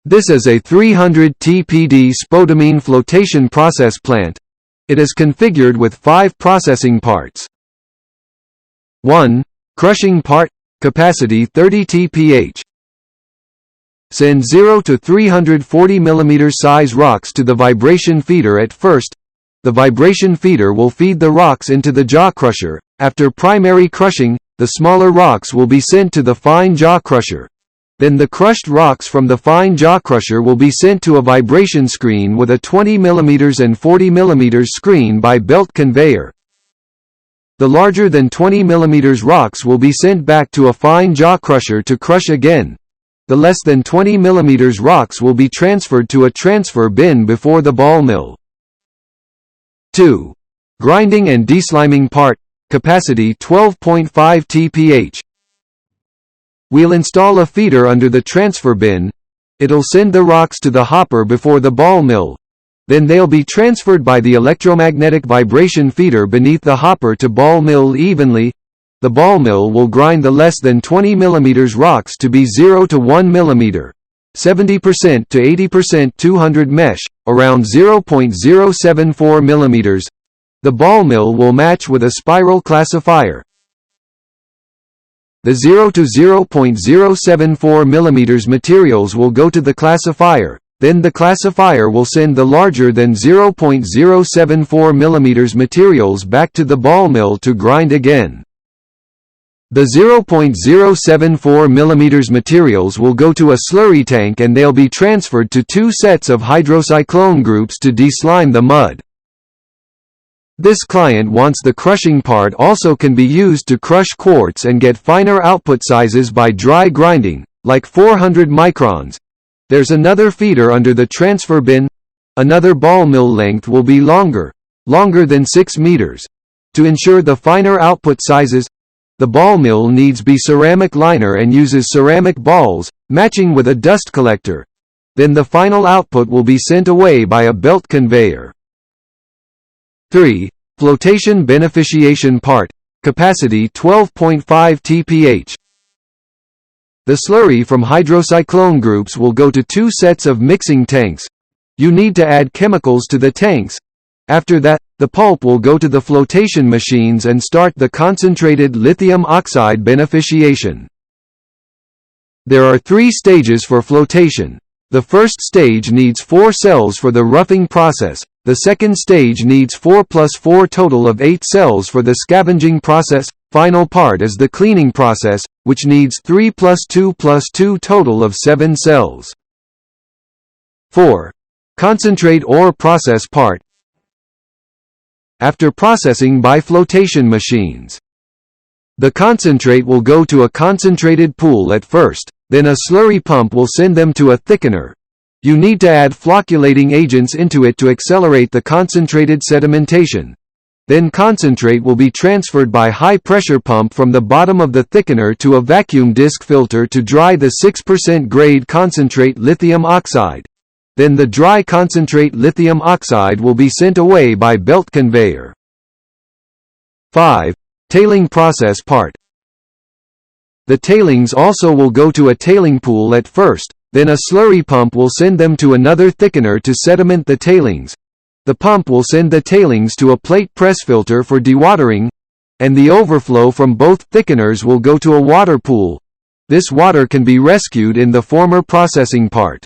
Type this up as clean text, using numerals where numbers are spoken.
This is a 300 TPD spodumene flotation process plant. It is configured with 5 processing parts. 1. Crushing part, capacity 30 TPH. Send 0 to 340 mm size rocks to the vibration feeder at first. The vibration feeder will feed the rocks into the jaw crusher. After primary crushing, the smaller rocks will be sent to the fine jaw crusher. Then the crushed rocks from the fine jaw crusher will be sent to a vibration screen with a 20 mm and 40 mm screen by belt conveyor. The larger than 20 mm rocks will be sent back to a fine jaw crusher to crush again. The less than 20 mm rocks will be transferred to a transfer bin before the ball mill. 2. Grinding and desliming part, capacity 12.5 TPH. We'll install a feeder under the transfer bin. It'll send the rocks to the hopper before the ball mill. Then they'll be transferred by the electromagnetic vibration feeder beneath the hopper to ball mill evenly. The ball mill will grind the less than 20 mm rocks to be 0 to 1 mm, 70% to 80% 200 mesh, around 0.074 mm. The ball mill will match with a spiral classifier. The 0 to 0.074 mm materials will go to the classifier, then the classifier will send the larger than 0.074 mm materials back to the ball mill to grind again. The 0.074 mm materials will go to a slurry tank and they'll be transferred to 2 sets of hydrocyclone groups to deslime the mud. This client wants the crushing part also can be used to crush quartz and get finer output sizes by dry grinding, like 400 microns. There's another feeder under the transfer bin. Another ball mill length will be longer than 6 meters. To ensure the finer output sizes, the ball mill needs be ceramic liner and uses ceramic balls, matching with a dust collector. Then the final output will be sent away by a belt conveyor. 3. Flotation beneficiation part, capacity 12.5 TPH. The slurry from hydrocyclone groups will go to 2 sets of mixing tanks. You need to add chemicals to the tanks. After that, the pulp will go to the flotation machines and start the concentrated lithium oxide beneficiation. There are 3 stages for flotation. The first stage needs 4 cells for the roughing process. The second stage needs 4 plus 4 total of 8 cells for the scavenging process. Final part is the cleaning process, which needs 3 plus 2 total of 7 cells. 4. Concentrate ore process part. After processing by flotation machines, the concentrate will go to a concentrated pool at first, then a slurry pump will send them to a thickener. You need to add flocculating agents into it to accelerate the concentrated sedimentation. Then concentrate will be transferred by high-pressure pump from the bottom of the thickener to a vacuum disc filter to dry the 6% grade concentrate lithium oxide. Then the dry concentrate lithium oxide will be sent away by belt conveyor. 5. Tailing process part. The tailings also will go to a tailing pool at first, then a slurry pump will send them to another thickener to sediment the tailings. The pump will send the tailings to a plate press filter for dewatering, and the overflow from both thickeners will go to a water pool. This water can be rescued in the former processing part.